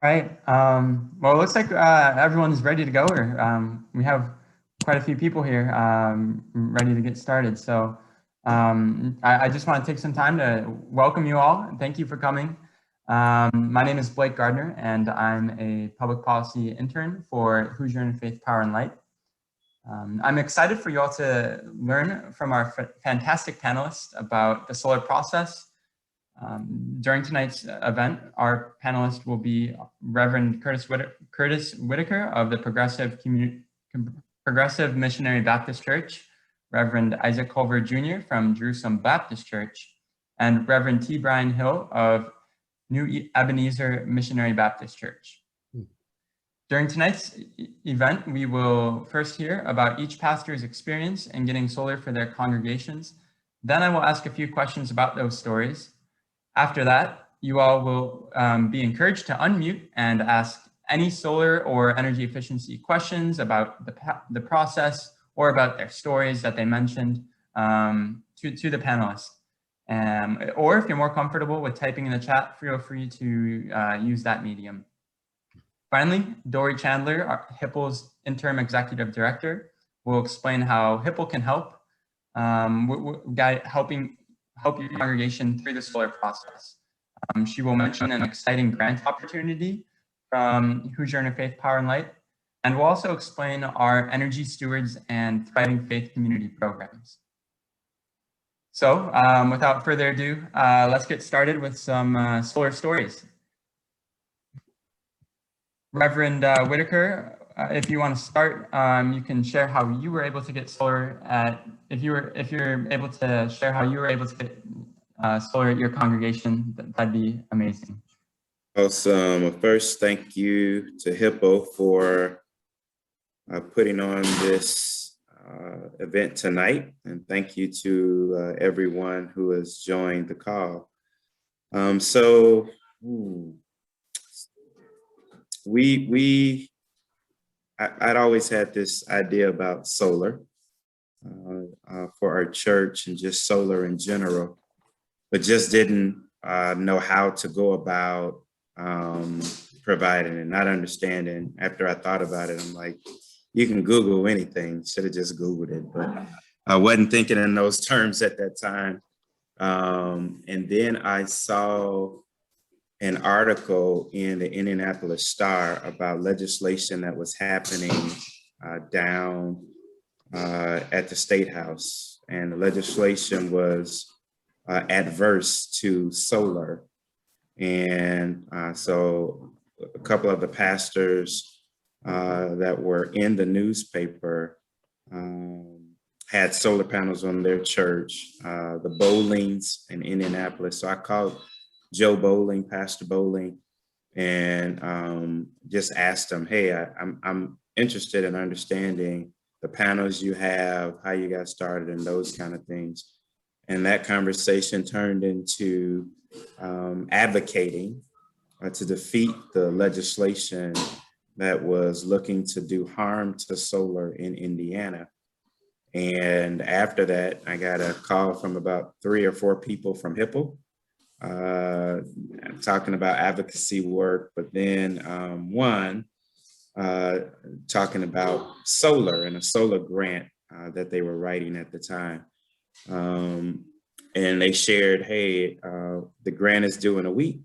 Right. Well, it looks like everyone's ready to go, or we have quite a few people here ready to get started. So I just want to take some time to welcome you all and thank you for coming. My name is Blake Gardner, and I'm a public policy intern for Hoosier Interfaith Power and Light. I'm excited for you all to learn from our fantastic panelists about the solar process. During tonight's event, our panelist will be Reverend Curtis Whitaker of the Progressive Missionary Baptist Church, Reverend Isaac Culver Jr. from Jerusalem Baptist Church, and Reverend T. Brian Hill of New Ebenezer Missionary Baptist Church. During tonight's event, we will first hear about each pastor's experience in getting solar for their congregations. Then I will ask a few questions about those stories. After that, you all will be encouraged to unmute and ask any solar or energy efficiency questions about the process or about their stories that they mentioned to the panelists. Or if you're more comfortable with typing in the chat, feel free to use that medium. Finally, Dory Chandler, HIPL's interim executive director, will explain how HIPL can help help your congregation through the solar process. She will mention an exciting grant opportunity from Hoosier Interfaith Power and Light, and will also explain our Energy Stewards and Thriving Faith Community programs. So without further ado, let's get started with some solar stories. Reverend Whitaker, if you want to start, you can share how you were able to get solar if you're able to share how you were able to get solar at your congregation, that'd be amazing. Awesome. First, thank you to HIPL for putting on this event tonight, and thank you to everyone who has joined the call. I'd always had this idea about solar for our church and just solar in general, but just didn't know how to go about providing and not understanding. After I thought about it, I'm like, you can Google anything. Should have just Googled it, but I wasn't thinking in those terms at that time. And then I saw an article in the Indianapolis Star about legislation that was happening down at the State House. And the legislation was adverse to solar. And so a couple of the pastors that were in the newspaper had solar panels on their church, the Bowlings in Indianapolis. So I called Joe Bowling, Pastor Bowling, and just asked him, hey, I'm interested in understanding the panels you have, how you got started, and those kind of things. And that conversation turned into advocating to defeat the legislation that was looking to do harm to solar in Indiana. And after that, I got a call from about 3 or 4 people from HIPL talking about advocacy work, but then one talking about solar and a solar grant that they were writing at the time. And they shared, hey, the grant is due in a week.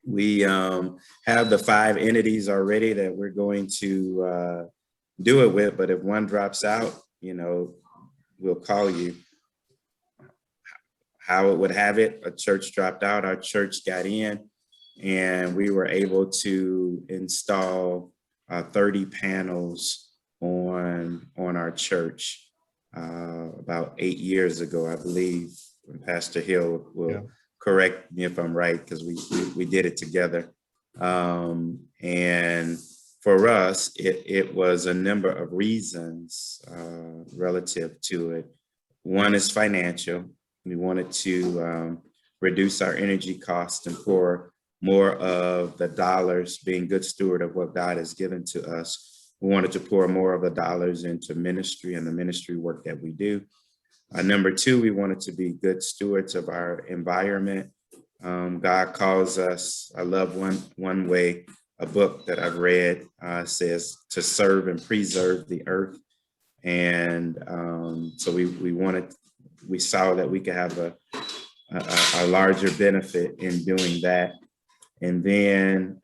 We have the 5 entities already that we're going to do it with, but if one drops out, you know, we'll call you. How it would have it, a church dropped out, our church got in, and we were able to install 30 panels on our church about 8 years ago, I believe. And Pastor Hill will correct me if I'm right, because we did it together. And for us, it was a number of reasons relative to it. One is financial. We wanted to reduce our energy costs and pour more of the dollars, being good steward of what God has given to us. We wanted to pour more of the dollars into ministry and the ministry work that we do. Number 2, we wanted to be good stewards of our environment. God calls us, I love one way, a book that I've read says to serve and preserve the earth. And so we saw that we could have a larger benefit in doing that. And then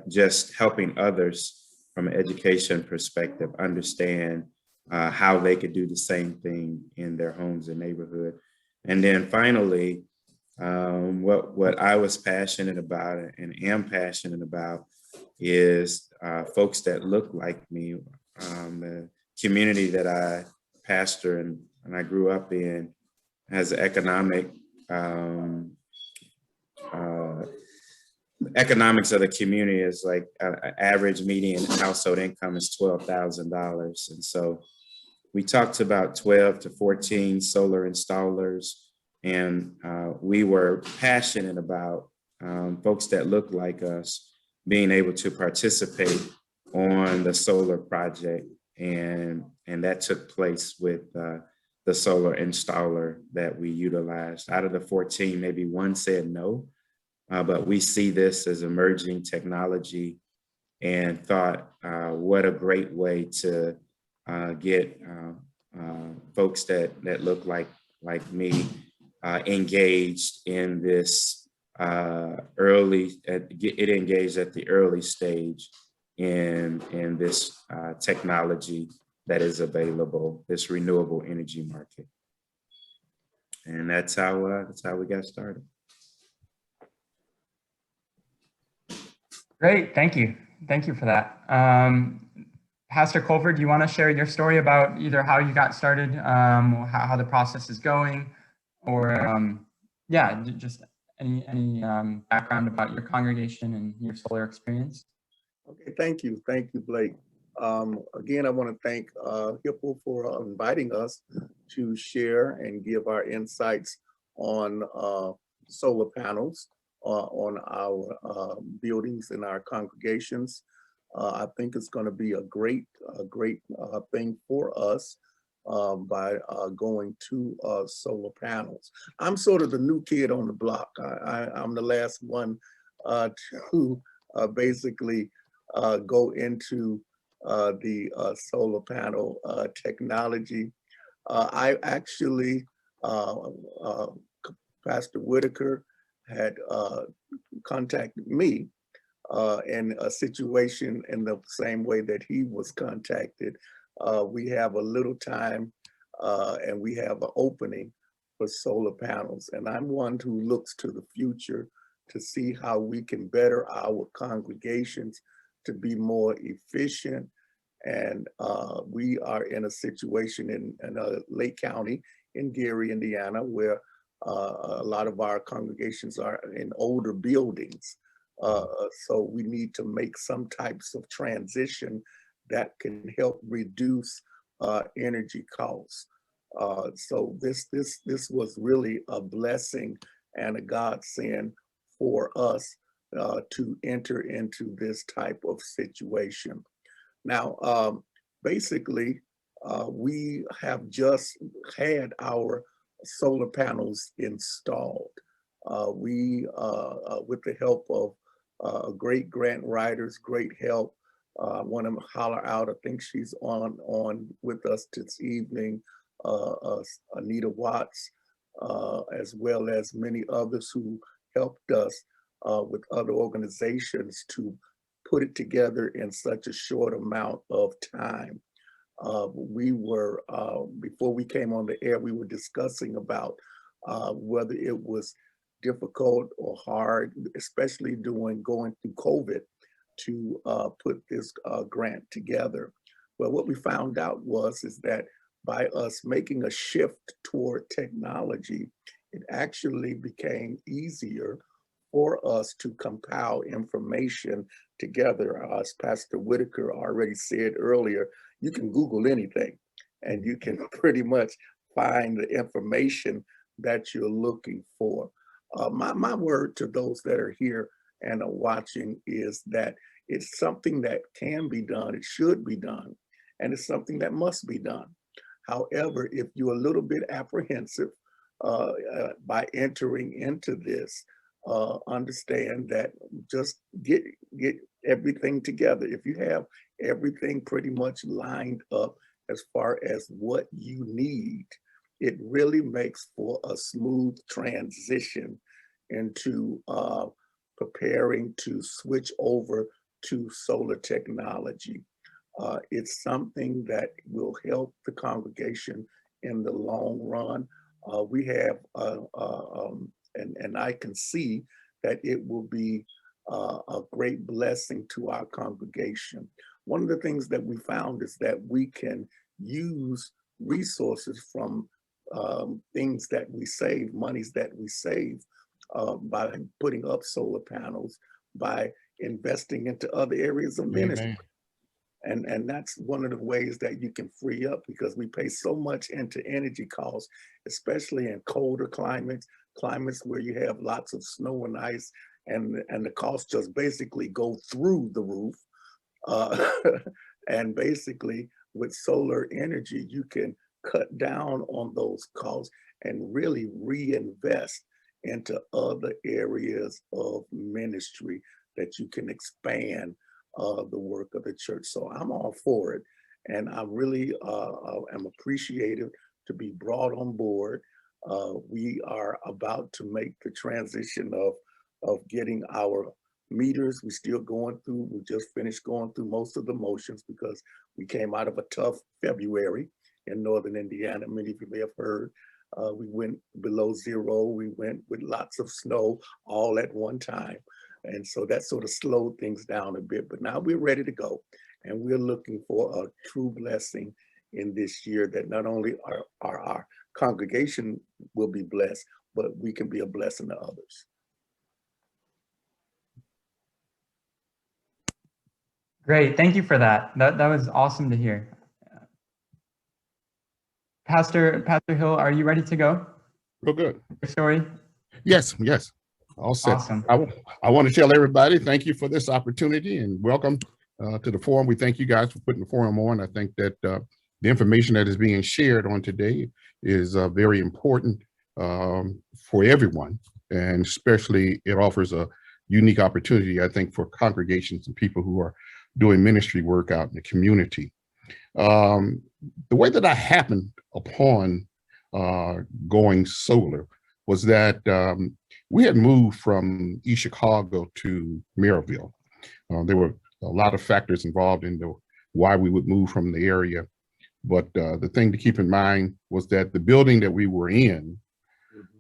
just helping others from an education perspective understand how they could do the same thing in their homes and neighborhood. And then finally, what I was passionate about and am passionate about is folks that look like me. The community that I pastor and I grew up in has economics of the community is like average median household income is $12,000. And so we talked about 12 to 14 solar installers, and we were passionate about folks that look like us being able to participate on the solar project. And that took place with the solar installer that we utilized. Out of the 14, maybe one said no, but we see this as emerging technology and thought, what a great way to get folks that look like me engaged in this it engaged at the early stage in this technology that is available, this renewable energy market. And that's how we got started. Great, thank you. Thank you for that. Pastor Culver, do you want to share your story about either how you got started, how the process is going, or yeah, just any background about your congregation and your solar experience? Okay, thank you, Blake. Again, I want to thank HIPL for inviting us to share and give our insights on solar panels on our buildings and our congregations. I think it's going to be a great thing for us by going to solar panels. I'm sort of the new kid on the block. I'm the last one to basically go into the solar panel technology. I actually, Pastor Whitaker had contacted me in a situation in the same way that he was contacted. We have a little time and we have an opening for solar panels. And I'm one who looks to the future to see how we can better our congregations to be more efficient. And we are in a situation in Lake County in Gary, Indiana, where a lot of our congregations are in older buildings. So we need to make some types of transition that can help reduce energy costs. So this was really a blessing and a godsend for us to enter into this type of situation. Now, basically, we have just had our solar panels installed. We, with the help of great grant writers, great help. I want to holler out, I think she's on with us this evening, Anita Watts, as well as many others who helped us with other organizations to put it together in such a short amount of time. We were, before we came on the air, we were discussing about whether it was difficult or hard, especially going through COVID, to put this grant together. Well, what we found out is that by us making a shift toward technology, it actually became easier for us to compile information together. As Pastor Whitaker already said earlier, you can Google anything and you can pretty much find the information that you're looking for. My word to those that are here and are watching is that it's something that can be done, it should be done, and it's something that must be done. However, if you're a little bit apprehensive by entering into this, understand that just get everything together. If you have everything pretty much lined up as far as what you need, it really makes for a smooth transition into preparing to switch over to solar technology. It's something that will help the congregation in the long run. We have, and I can see that it will be a great blessing to our congregation. One of the things that we found is that we can use resources from things that we save, monies that we save by putting up solar panels, by investing into other areas of ministry. And that's one of the ways that you can free up, because we pay so much into energy costs, especially in colder climates where you have lots of snow and ice, and the costs just basically go through the roof. And basically with solar energy, you can cut down on those costs and really reinvest into other areas of ministry that you can expand the work of the church. So I'm all for it. And I really am appreciative to be brought on board. We are about to make the transition of getting our meters. We're still going through, we just finished going through most of the motions because we came out of a tough February in Northern Indiana. Many of you may have heard. We went below zero. We went with lots of snow all at one time. And so that sort of slowed things down a bit, but now we're ready to go. And we're looking for a true blessing in this year, that not only our congregation will be blessed, but we can be a blessing to others. Great, thank you for that. That was awesome to hear. Pastor Hill, are you ready to go? Real good. Your story? Yes, all set. Awesome. I want to tell everybody, thank you for this opportunity and welcome to the forum. We thank you guys for putting the forum on. I think that the information that is being shared on today is very important for everyone, and especially it offers a unique opportunity, I think, for congregations and people who are doing ministry work out in the community. The way that I happened upon going solar was that we had moved from East Chicago to Maryville. There were a lot of factors involved in why we would move from the area. But the thing to keep in mind was that the building that we were in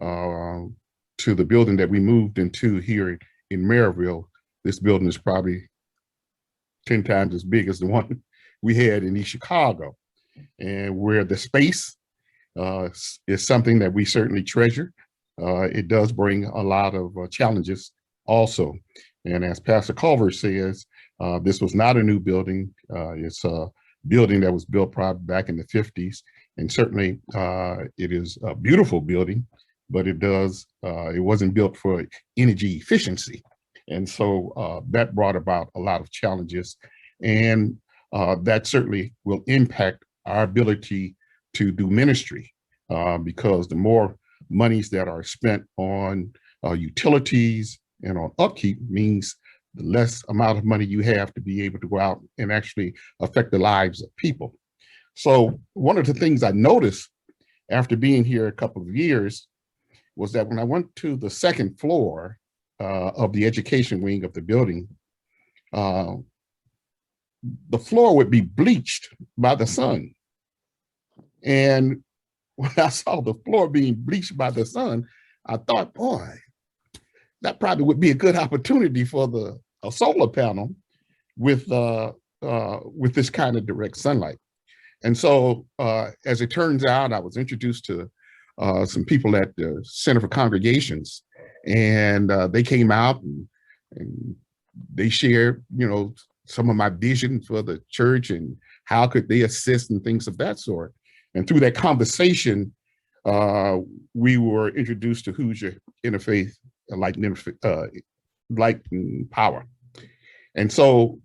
to the building that we moved into here in Maryville, this building is probably 10 times as big as the one we had in East Chicago. And where the space is something that we certainly treasure. It does bring a lot of challenges also. And as Pastor Culver says, this was not a new building. It's a building that was built probably back in the 50s. And certainly it is a beautiful building, but it wasn't built for energy efficiency. And so that brought about a lot of challenges. And that certainly will impact our ability to do ministry because the more monies that are spent on utilities and on upkeep means the less amount of money you have to be able to go out and actually affect the lives of people. So one of the things I noticed after being here a couple of years was that when I went to the second floor of the education wing of the building, the floor would be bleached by the sun. And when I saw the floor being bleached by the sun, I thought, boy, that probably would be a good opportunity for a solar panel with this kind of direct sunlight. And so as it turns out, I was introduced to some people at the Center for Congregations, and they came out and they shared, some of my vision for the church and how could they assist and things of that sort. And through that conversation, we were introduced to Hoosier Interfaith Light Power. And so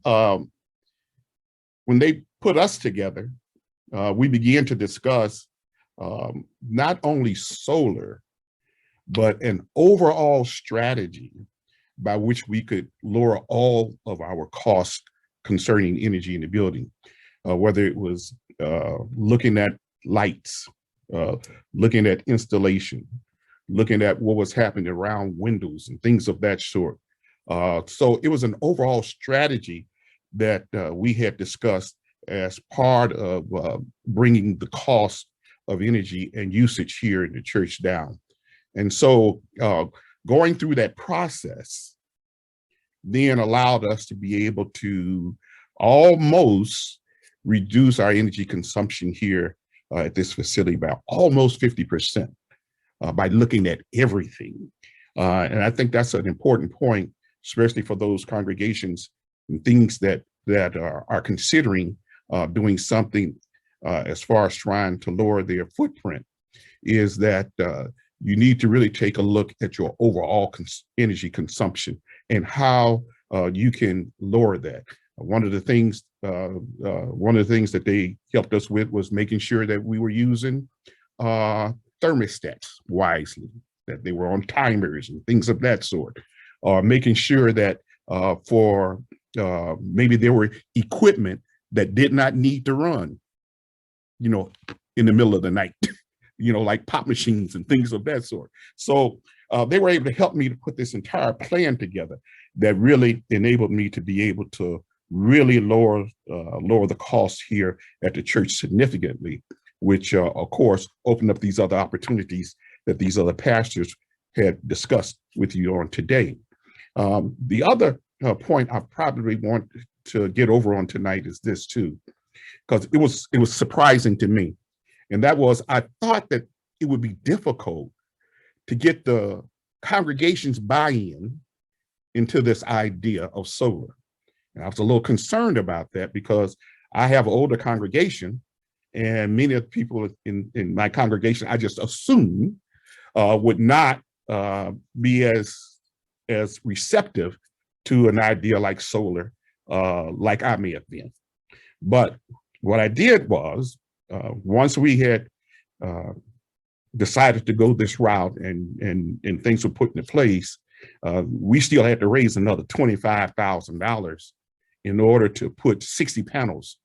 when they put us together, we began to discuss not only solar, but an overall strategy by which we could lower all of our costs concerning energy in the building, whether it was looking at lights, looking at installation, looking at what was happening around windows and things of that sort. So it was an overall strategy that we had discussed as part of bringing the cost of energy and usage here in the church down. And so going through that process then allowed us to be able to almost reduce our energy consumption here at this facility by almost 50% by looking at everything. And I think that's an important point, especially for those congregations and things that are considering doing something as far as trying to lower their footprint, is that you need to really take a look at your overall energy consumption and how you can lower that. One of the things that they helped us with was making sure that we were using thermostats wisely, that they were on timers and things of that sort, or making sure that for maybe there were equipment that did not need to run, in the middle of the night, like pop machines and things of that sort. So they were able to help me to put this entire plan together that really enabled me to be able to really lower the costs here at the church significantly, which of course opened up these other opportunities that these other pastors had discussed with you on today. The other point I probably want to get over on tonight is this too, because it was surprising to me. And that was, I thought that it would be difficult to get the congregation's buy-in into this idea of solar. And I was a little concerned about that because I have an older congregation, and many of the people in my congregation, I just assume would not be as receptive to an idea like solar, like I may have been. But what I did was, once we had decided to go this route and things were put into place, we still had to raise another $25,000 in order to put 60 panels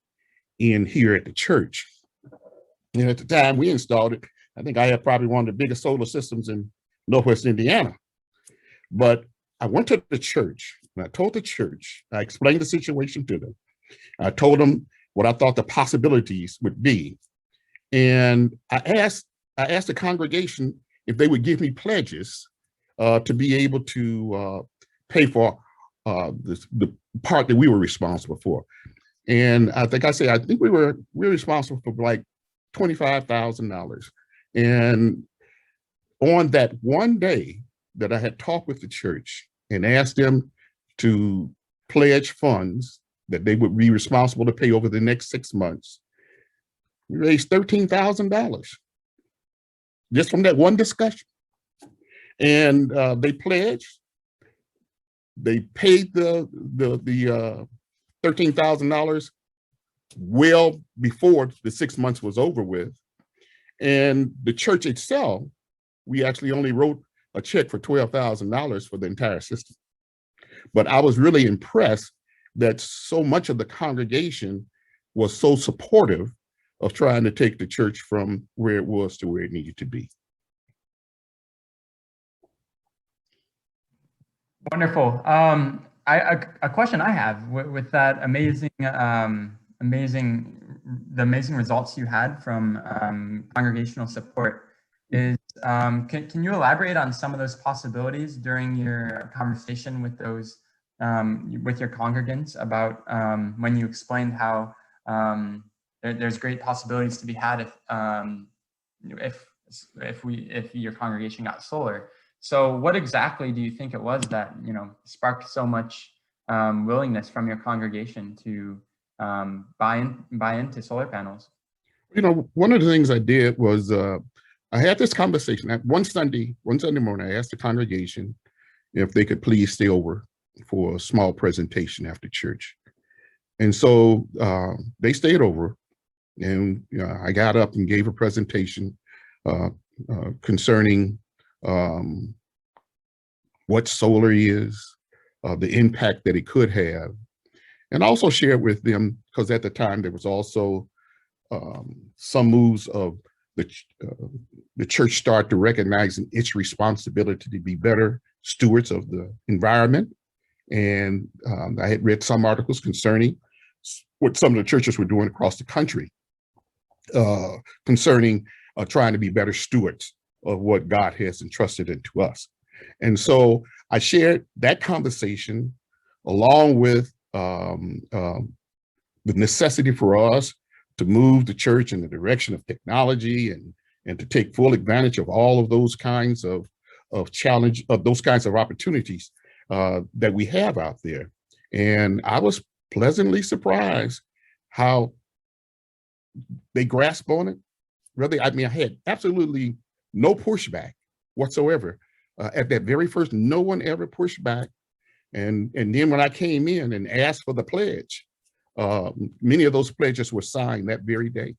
in here at the church. And at the time we installed it, I think I had probably one of the biggest solar systems in Northwest Indiana. But I went to the church and I told the church, I explained the situation to them. I told them what I thought the possibilities would be. And I asked the congregation if they would give me pledges to be able to pay for the part that we were responsible for. And I think we were responsible for like $25,000. And on that one day that I had talked with the church and asked them to pledge funds that they would be responsible to pay over the next 6 months, we raised $13,000 just from that one discussion. And they pledged, they paid the $13,000 well before the 6 months was over with. And the church itself, we actually only wrote a check for $12,000 for the entire system. But I was really impressed that so much of the congregation was so supportive of trying to take the church from where it was to where it needed to be. Wonderful. A question I have with that amazing results you had from congregational support is, can you elaborate on some of those possibilities during your conversation with those with your congregants about when you explained how there's great possibilities to be had if your congregation got solar. So what exactly do you think it was that sparked so much willingness from your congregation to buy into solar panels? One of the things I did was I had this conversation one Sunday morning. I asked the congregation if they could please stay over for a small presentation after church. And so they stayed over And I got up and gave a presentation concerning what solar is, the impact that it could have, and also shared with them, because at the time there was also some moves of the church start to recognizing its responsibility to be better stewards of the environment. And I had read some articles concerning what some of the churches were doing across the country concerning trying to be better stewards of what God has entrusted into us. And so I shared that conversation along with the necessity for us to move the church in the direction of technology and to take full advantage of all of those kinds of those kinds of opportunities that we have out there. And I was pleasantly surprised how they grasp on it. Really, I mean, I had absolutely no pushback whatsoever. At that very first, no one ever pushed back. And then when I came in and asked for the pledge, many of those pledges were signed that very day.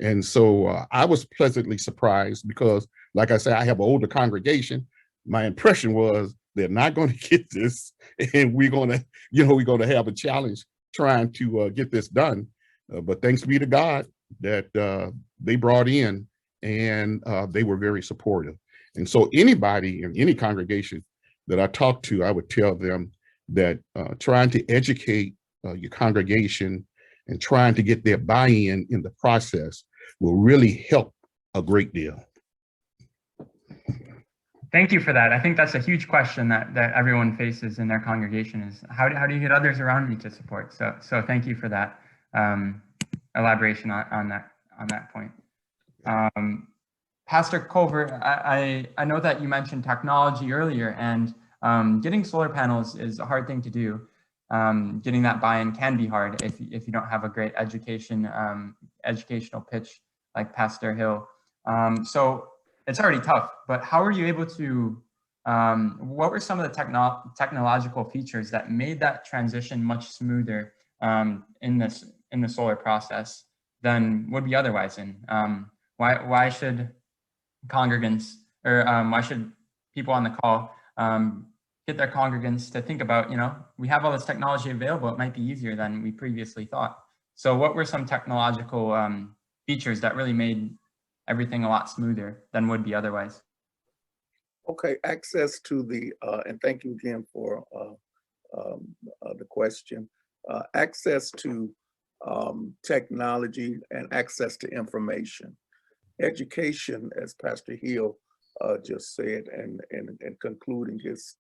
And so I was pleasantly surprised because, like I said, I have an older congregation. My impression was they're not going to get this, and we're going to have a challenge trying to get this done. But thanks be to God that they brought in, and they were very supportive. And so anybody in any congregation that I talk to, I would tell them that trying to educate your congregation and trying to get their buy-in in the process will really help a great deal. Thank you for that. I think that's a huge question that everyone faces in their congregation is how do you get others around me to support? So thank you for that elaboration on that point. Pastor Culver, I know that you mentioned technology earlier, and getting solar panels is a hard thing to do. Getting that buy-in can be hard if you don't have a great educational pitch like Pastor Hill. So it's already tough, but how were you able to, what were some of the technological features that made that transition much smoother in the solar process than would be otherwise in? Why should congregants, or why should people on the call get their congregants to think about, we have all this technology available, it might be easier than we previously thought. So what were some technological features that really made everything a lot smoother than would be otherwise? Okay, access to the, and thank you again for the question. Access to technology and access to information. Education, as Pastor Hill just said, and concluding his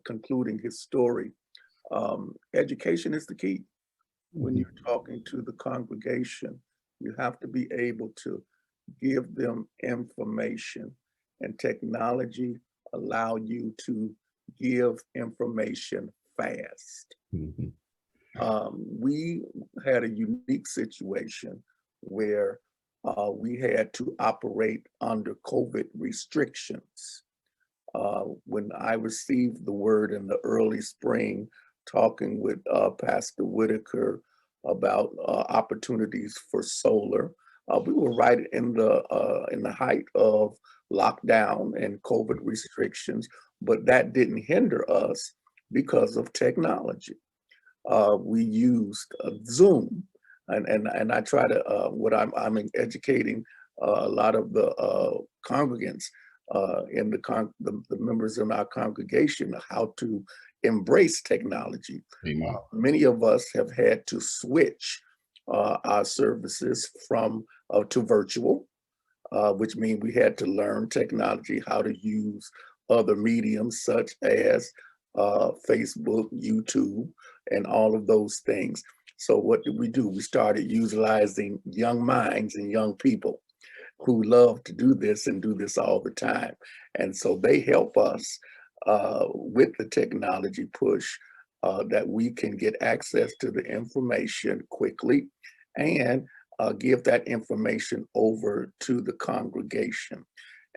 concluding his story, education is the key. When you're talking to the congregation, you have to be able to give them information, and technology allow you to give information fast. We had a unique situation where we had to operate under COVID restrictions. When I received the word in the early spring, talking with Pastor Whitaker about opportunities for solar, we were right in the height of lockdown and COVID restrictions, but that didn't hinder us because of technology. We used Zoom, and I try to I'm educating a lot of the congregants in the members in our congregation how to embrace technology. Many of us have had to switch our services from to virtual, which means we had to learn technology, how to use other mediums such as Facebook, YouTube, and all of those things. So what did we do? We started utilizing young minds and young people who love to do this and do this all the time. And so they help us with the technology push that we can get access to the information quickly and give that information over to the congregation.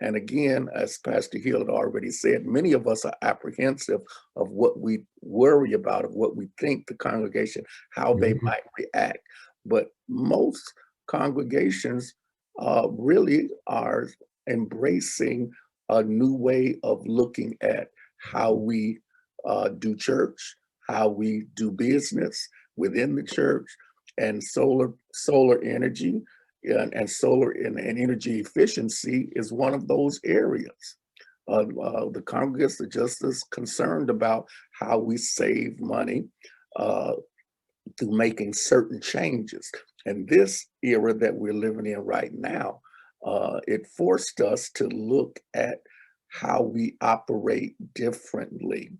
And again, as Pastor Hill had already said, many of us are apprehensive of what we worry about, of what we think the congregation, how they might react. But most congregations really are embracing a new way of looking at how we do church, how we do business within the church, and solar energy and solar and energy efficiency is one of those areas. The Congress are just as concerned about how we save money through making certain changes. And this era that we're living in right now, it forced us to look at how we operate differently.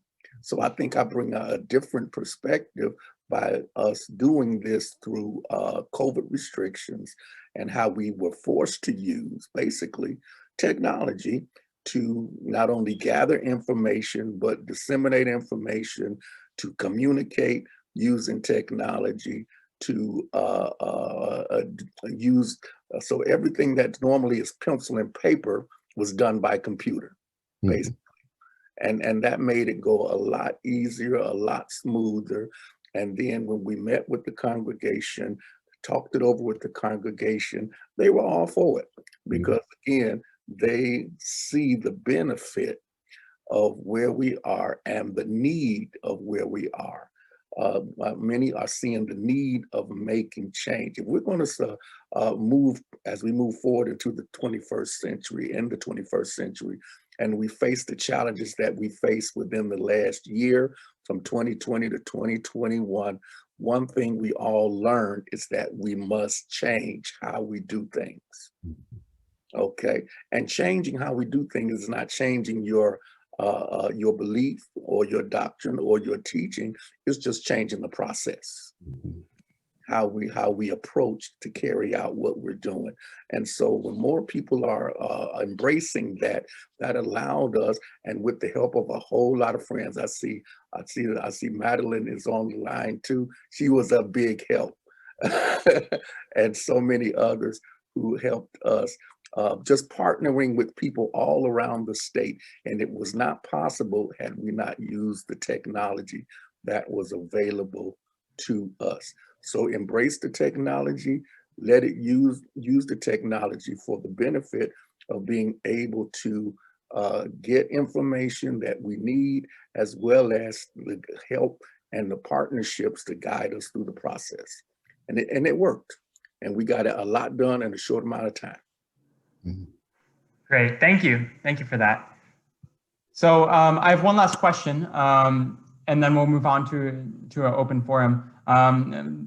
So I think I bring a different perspective by us doing this through COVID restrictions and how we were forced to use basically technology to not only gather information, but disseminate information, to communicate using technology, to use, so everything that normally is pencil and paper was done by computer, basically. And that made it go a lot easier, a lot smoother. And then when we met with the congregation, talked it over with the congregation, they were all for it because again, they see the benefit of where we are and the need of where we are. Many are seeing the need of making change. If we're going to move, as we move forward into the 21st century, and we face the challenges that we faced within the last year, from 2020 to 2021, one thing we all learned is that we must change how we do things. Okay, and changing how we do things is not changing your belief or your doctrine or your teaching. It's just changing the process, how we approach to carry out what we're doing. And so when more people are embracing that, that allowed us, and with the help of a whole lot of friends, I see Madeline is on the line too. She was a big help, and so many others who helped us. Just partnering with people all around the state. And it was not possible had we not used the technology that was available to us. So embrace the technology, let it use the technology for the benefit of being able to get information that we need, as well as the help and the partnerships to guide us through the process. And it worked. And we got a lot done in a short amount of time. Great, thank you. Thank you for that. So I have one last question, and then we'll move on to an open forum. I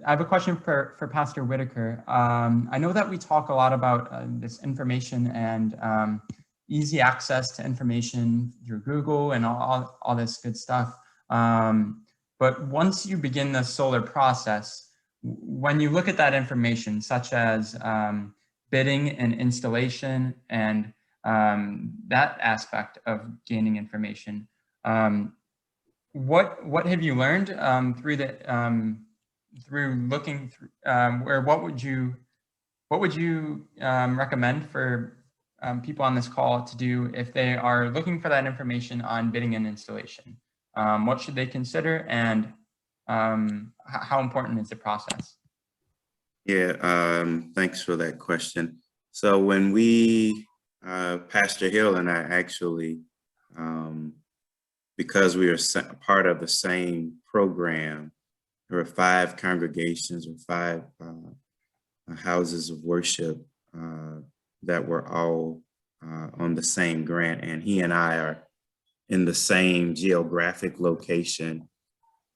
have a question for Pastor Whitaker. I know that we talk a lot about this information and easy access to information through Google and all this good stuff. But once you begin the solar process, when you look at that information, such as bidding and installation and that aspect of gaining information, what have you learned through looking through, or what would you recommend for people on this call to do if they are looking for that information on bidding and installation? What should they consider, and how important is the process? Yeah, thanks for that question. So when we, Pastor Hill and I actually, because we are part of the same program, there were 5 congregations or 5 houses of worship that were all on the same grant, and he and I are in the same geographic location.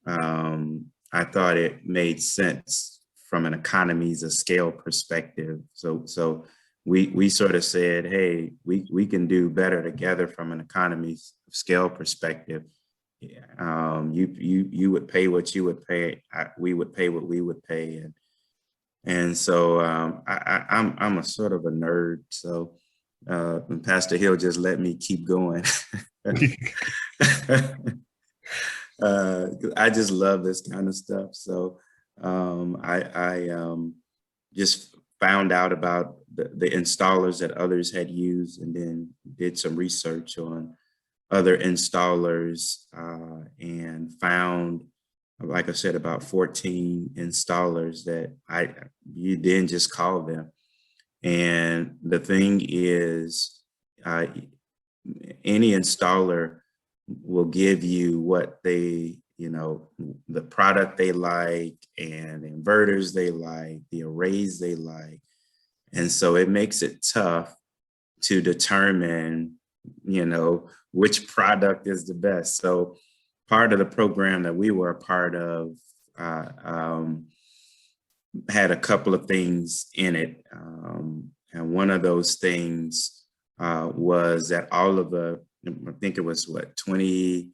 I thought it made sense from an economies of scale perspective. So we sort of said, hey, we can do better together from an economies of scale perspective. You would pay what you would pay, we would pay what we would pay, and so I'm a sort of a nerd. So Pastor Hill just let me keep going. I just love this kind of stuff. So I just found out about the installers that others had used, and then did some research on other installers and found, like I said, about 14 installers that you then just call them. And the thing is, any installer will give you what they, the product they like, and the inverters they like, the arrays they like. And so it makes it tough to determine, which product is the best. So part of the program that we were a part of had a couple of things in it. And one of those things was that all of I think it was 20,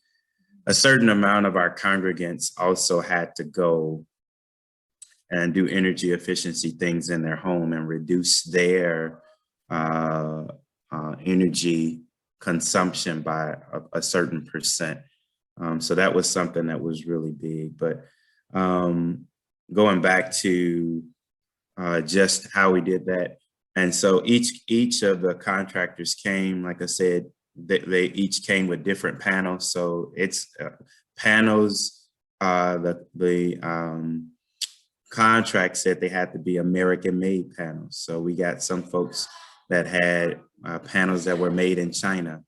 a certain amount of our congregants also had to go and do energy efficiency things in their home and reduce their energy consumption by a certain percent. So that was something that was really big. But going back to just how we did that. And so each of the contractors came, like I said, they each came with different panels. So it's panels, the contract said they had to be American-made panels. So we got some folks that had panels that were made in China.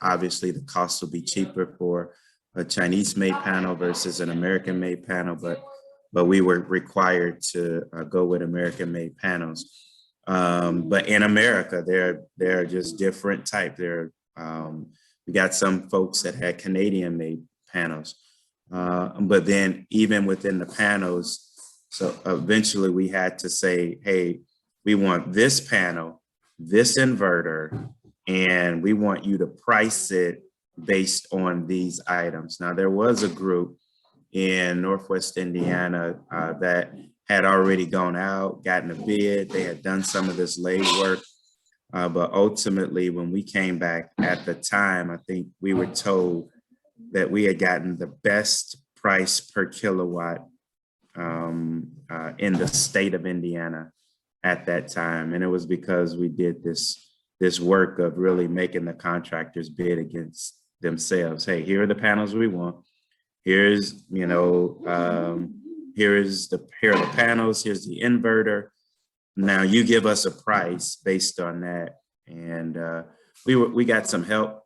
Obviously, the cost will be cheaper for a Chinese-made panel versus an American-made panel, but we were required to go with American-made panels. But in America, they're just different type. We got some folks that had Canadian-made panels, but then even within the panels, so eventually we had to say, hey, we want this panel, this inverter, and we want you to price it based on these items. Now, there was a group in Northwest Indiana that had already gone out, gotten a bid. They had done some of this lathe work, but ultimately when we came back at the time, I think we were told that we had gotten the best price per kilowatt in the state of Indiana at that time. And it was because we did this work of really making the contractors bid against themselves. Hey, here are the panels we want. Here's, here are the panels, here's the inverter. Now you give us a price based on that. And we got some help,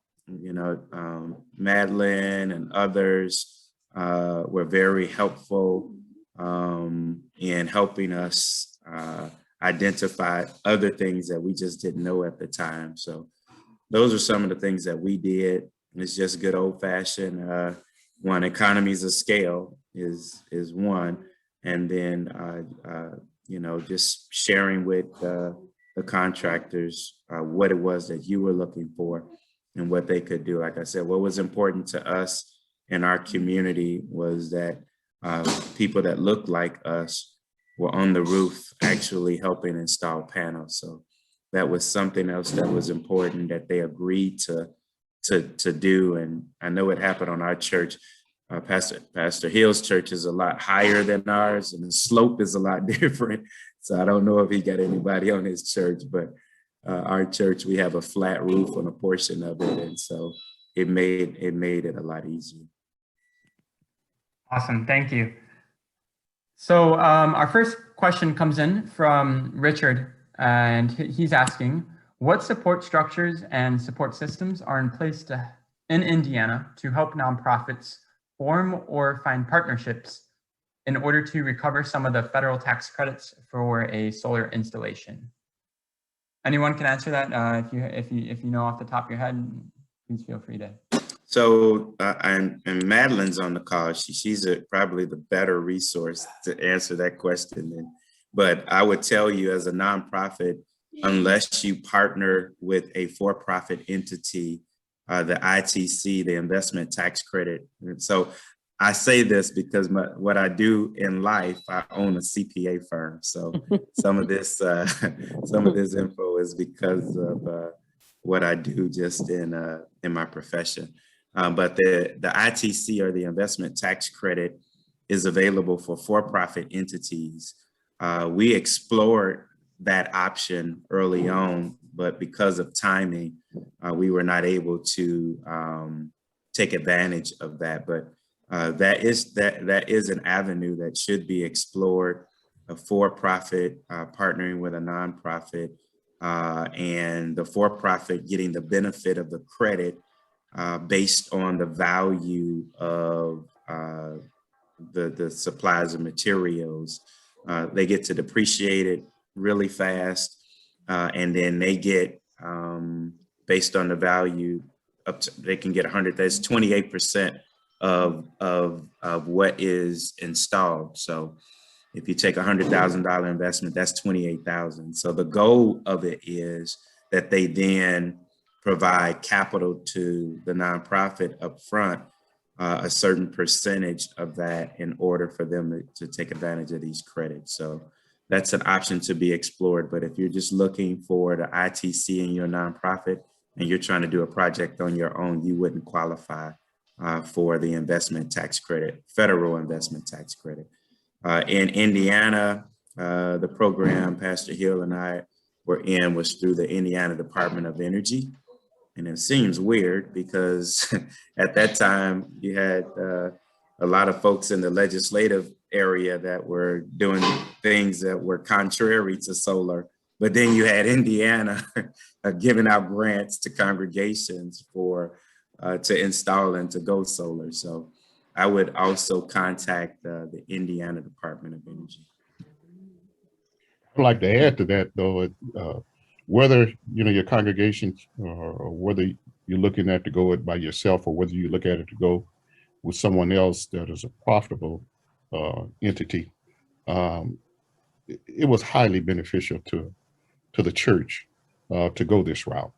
Madeline and others were very helpful in helping us identify other things that we just didn't know at the time. So those are some of the things that we did. It's just good old fashioned one, economies of scale is one. And then, just sharing with the contractors what it was that you were looking for and what they could do. Like I said, what was important to us in our community was that people that looked like us were on the roof actually helping install panels. So that was something else that was important that they agreed to do. And I know it happened on our church. Pastor Hill's church is a lot higher than ours, and the slope is a lot different. So I don't know if he got anybody on his church, but our church, we have a flat roof on a portion of it. And so it made it a lot easier. Awesome, thank you. So our first question comes in from Richard, and he's asking, what support structures and support systems are in place in Indiana to help nonprofits form or find partnerships in order to recover some of the federal tax credits for a solar installation? Anyone can answer that. If you know off the top of your head, please feel free to. So, and Madeline's on the call. She's probably the better resource to answer that question. But I would tell you, as a nonprofit, unless you partner with a for-profit entity, the ITC, the investment tax credit. And so I say this because what I do in life, I own a CPA firm. So some of this info is because of what I do just in my profession. But the ITC, or the investment tax credit, is available for-profit entities. We explored that option early on, but because of timing, we were not able to take advantage of that. But that is an avenue that should be explored, a for-profit partnering with a nonprofit, and the for-profit getting the benefit of the credit based on the value of the supplies and materials. They get to depreciate it really fast, and then they get, based on the value, up to, they can get 100. That's 28% of what is installed. So if you take $100,000 investment, that's 28,000. So the goal of it is that they then provide capital to the nonprofit up front, a certain percentage of that in order for them to take advantage of these credits. So that's an option to be explored. But if you're just looking for the ITC in your nonprofit and you're trying to do a project on your own, you wouldn't qualify for the investment tax credit, federal investment tax credit. In Indiana, the program Pastor Hill and I were in was through the Indiana Department of Energy. And it seems weird because at that time you had a lot of folks in the legislative area that were doing things that were contrary to solar. But then you had Indiana giving out grants to congregations for to install and to go solar. So I would also contact the Indiana Department of Energy. I'd like to add to that, though, whether your congregation or whether you're looking at to go it by yourself or whether you look at it to go with someone else that is a profitable entity, it was highly beneficial to the church to go this route.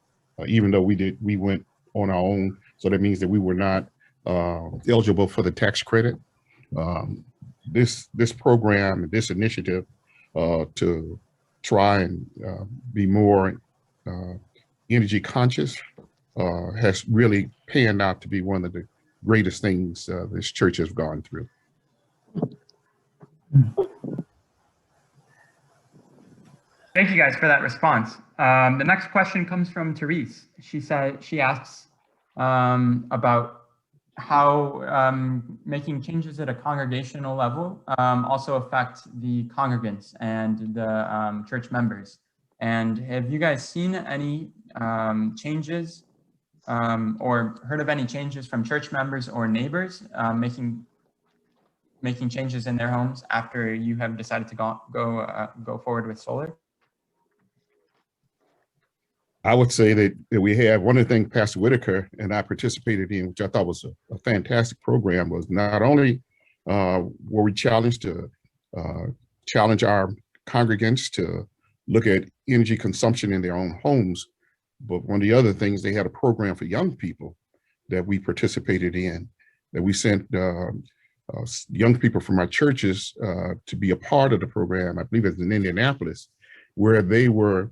Even though we went on our own, so that means that we were not eligible for the tax credit. This program, this initiative to try and be more energy conscious has really panned out to be one of the greatest things this church has gone through. Thank you guys for that response. The next question comes from Therese. She asks about how making changes at a congregational level also affect the congregants and the church members. And have you guys seen any changes or heard of any changes from church members or neighbors making changes in their homes after you have decided to go forward with solar? I would say that we have one of the things Pastor Whitaker and I participated in, which I thought was a fantastic program, was not only were we challenged to challenge our congregants to look at energy consumption in their own homes, but one of the other things, they had a program for young people that we participated in, that we sent young people from our churches to be a part of the program. I believe it's in Indianapolis, where they were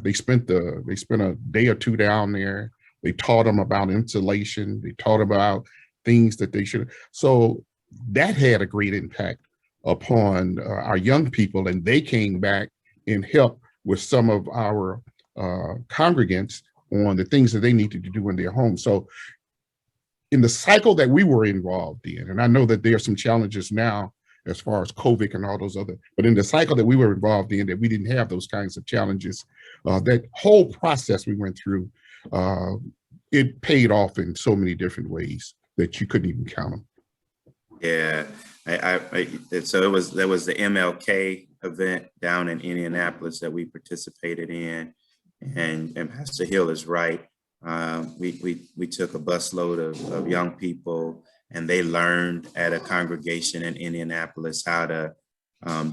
they spent a day or two down there. They taught them about insulation. They taught about things that they should. So that had a great impact upon our young people, and they came back and helped with some of our congregants on the things that they needed to do in their homes. So in the cycle that we were involved in, and I know that there are some challenges now as far as COVID and all those other, but in the cycle that we were involved in, that we didn't have those kinds of challenges, that whole process we went through, it paid off in so many different ways that you couldn't even count them. Yeah, so there was the MLK event down in Indianapolis that we participated in, and Pastor Hill is right. We took a busload of young people, and they learned at a congregation in Indianapolis how to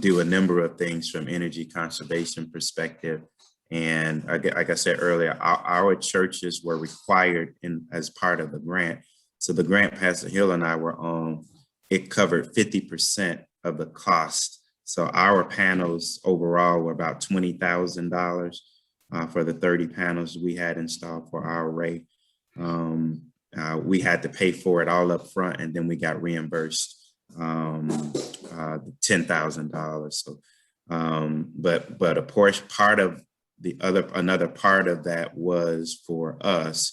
do a number of things from energy conservation perspective. And like I said earlier, our churches were required as part of the grant. So the grant Pastor Hill and I were on, it covered 50% of the cost. So our panels overall were about $20,000 for the 30 panels we had installed for our array. We had to pay for it all up front, and then we got reimbursed $10,000. So But another part of that was for us,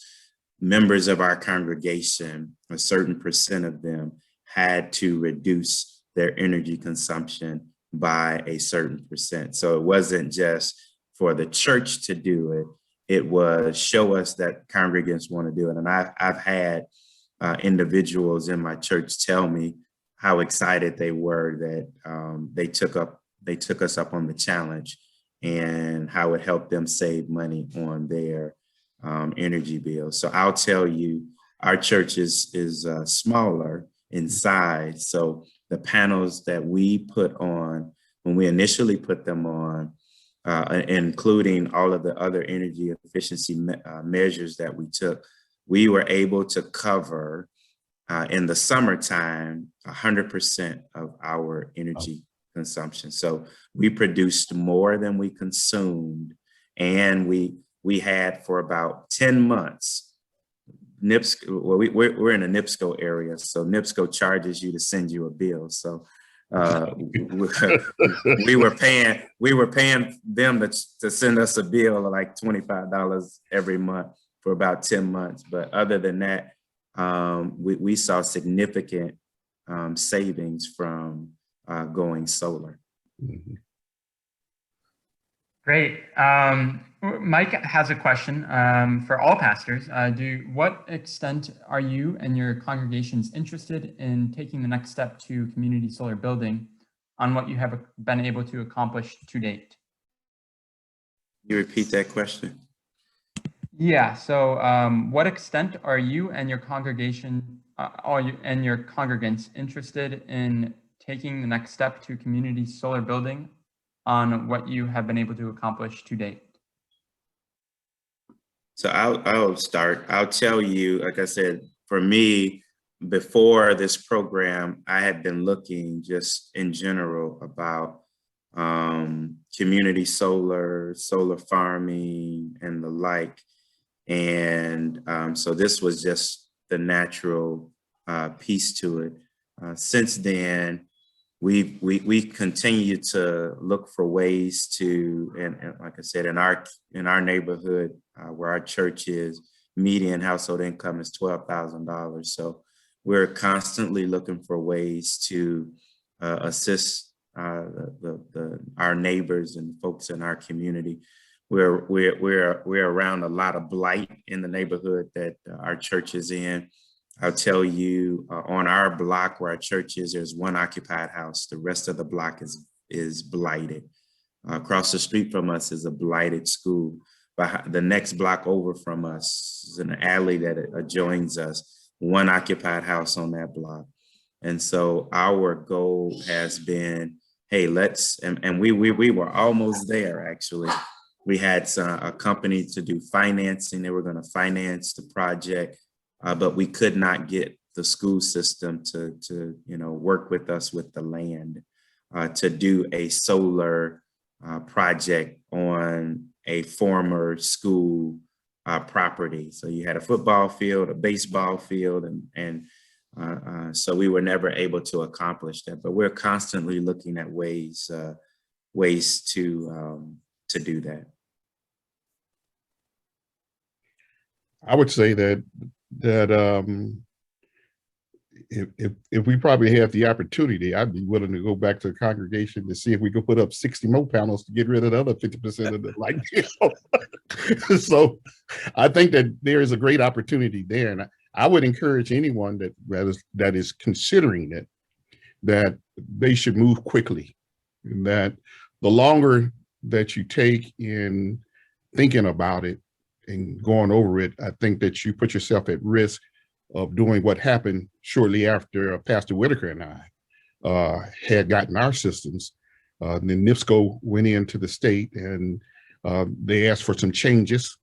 members of our congregation, a certain percent of them had to reduce their energy consumption by a certain percent. So it wasn't just for the church to do it. It was show us that congregants want to do it. And I've had individuals in my church tell me how excited they were that they took us up on the challenge and how it helped them save money on their energy bills. So I'll tell you, our church is smaller in size. So the panels that we put on, when we initially put them on, including all of the other energy efficiency measures that we took, we were able to cover in the summertime 100% of our energy consumption. So we produced more than we consumed, and we had for about 10 months. NIPSCO, well, we're in a NIPSCO area, so NIPSCO charges you to send you a bill. So we were paying them to send us a bill of like $25 every month for about 10 months. But other than that, we saw significant savings from going solar. Mhm. Great. Mike has a question for all pastors. What extent are you and your congregations interested in taking the next step to community solar building on what you have been able to accomplish to date? Can you repeat that question? Yeah. So, what extent are you and your congregation, and your congregants interested in taking the next step to community solar building on what you have been able to accomplish to date? So I'll start. I'll tell you, like I said, for me, before this program, I had been looking just in general about community solar farming, and the like. And so this was just the natural piece to it. Since then, we continue to look for ways to, and like I said, in our neighborhood where our church is, median household income is $12,000. So we're constantly looking for ways to assist our neighbors and folks in our community. We're around a lot of blight in the neighborhood that our church is in. I'll tell you, on our block where our church is, there's one occupied house. The rest of the block is blighted. Across the street from us is a blighted school. The next block over from us is an alley that adjoins us, one occupied house on that block. And so our goal has been, hey, and we were almost there, actually. We had a company to do financing. They were going to finance the project. But we could not get the school system to work with us with the land to do a solar project on a former school property. So you had a football field, a baseball field, and so we were never able to accomplish that. But we're constantly looking at ways to do that. I would say that if we probably have the opportunity, I'd be willing to go back to the congregation to see if we could put up 60 more panels to get rid of the other 50% of the light bill. So I think that there is a great opportunity there, and I would encourage anyone that is considering it, that they should move quickly. And that the longer that you take in thinking about it and going over it, I think that you put yourself at risk of doing what happened shortly after Pastor Whitaker and I had gotten our systems. Then NIPSCO went into the state, and they asked for some changes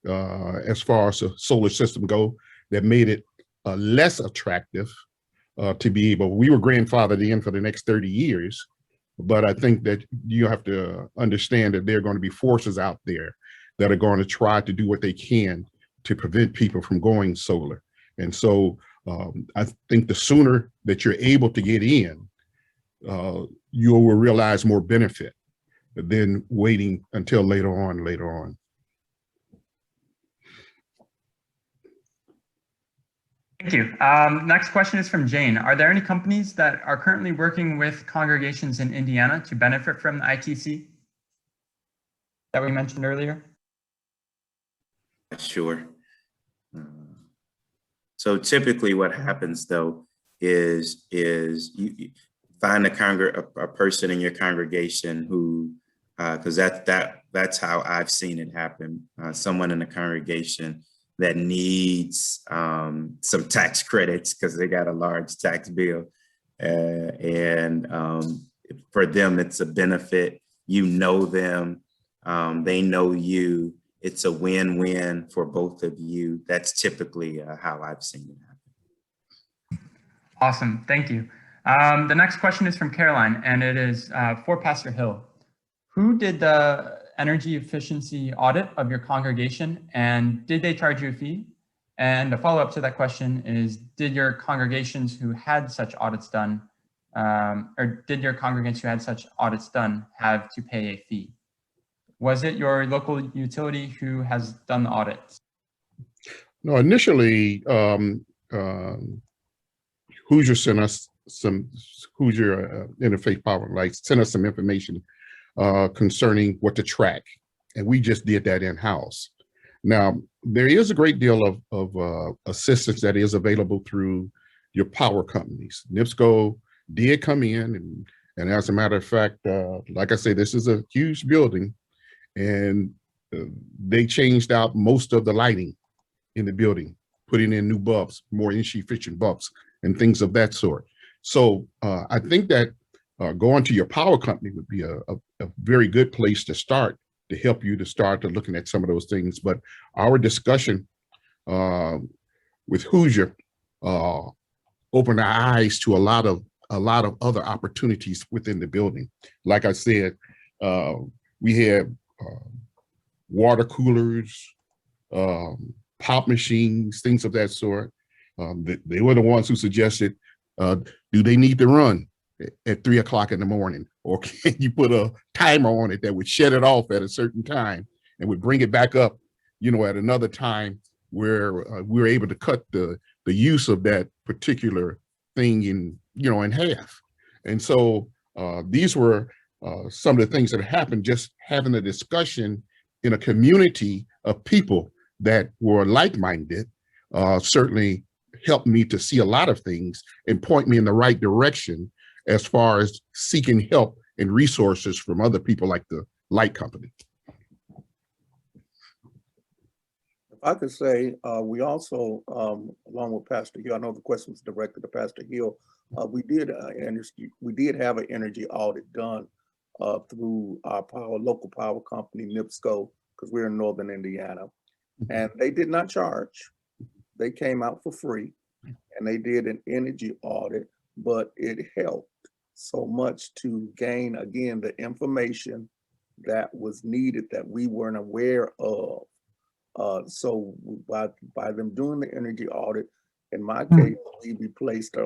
as far as the solar system go that made it less attractive to be able. We were grandfathered in for the next 30 years, but I think that you have to understand that there are going to be forces out there that are going to try to do what they can to prevent people from going solar. And so I think the sooner that you're able to get in, you will realize more benefit. than waiting until later on. Thank you. Next question is from Jane. Are there any companies that are currently working with congregations in Indiana to benefit from the ITC that we mentioned earlier? Sure. So typically what happens though is you find a person in your congregation who, because that's how I've seen it happen. Someone in the congregation that needs some tax credits because they got a large tax bill, and for them it's a benefit. You know them, they know you. It's a win-win for both of you. That's typically how I've seen it happen. Awesome, thank you. The next question is from Caroline, and it is for Pastor Hill. Who did the energy efficiency audit of your congregation, and did they charge you a fee? And a follow-up to that question is, did your congregations who had such audits done, or did your congregants who had such audits done have to pay a fee? Was it your local utility who has done the audits? No, initially, Hoosier sent us some, Hoosier Interfaith Power Lights sent us some information concerning what to track, and we just did that in-house. Now, there is a great deal of assistance that is available through your power companies. NIPSCO did come in, and as a matter of fact, like I say, this is a huge building, and they changed out most of the lighting in the building, putting in new bulbs, more energy efficient bulbs, and things of that sort. So I think that going to your power company would be a very good place to start, to help you to start to looking at some of those things. But our discussion with Hoosier opened our eyes to a lot of other opportunities within the building. Like I said, we had water coolers, pop machines, things of that sort. They were the ones who suggested, do they need to run at 3 o'clock in the morning? Or can you put a timer on it that would shut it off at a certain time and would bring it back up, you know, at another time where we were able to cut the use of that particular thing in, you know, in half. And so these were some of the things that happened, just having a discussion in a community of people that were like-minded certainly helped me to see a lot of things and point me in the right direction as far as seeking help and resources from other people like the light company. If I could say, we also, along with Pastor Hill, I know the question was directed to Pastor Hill, we did have an energy audit done through our local power company, NIPSCO, because we're in Northern Indiana. And they did not charge. They came out for free and they did an energy audit, but it helped so much to gain, again, the information that was needed that we weren't aware of. So by them doing the energy audit, in my case, we replaced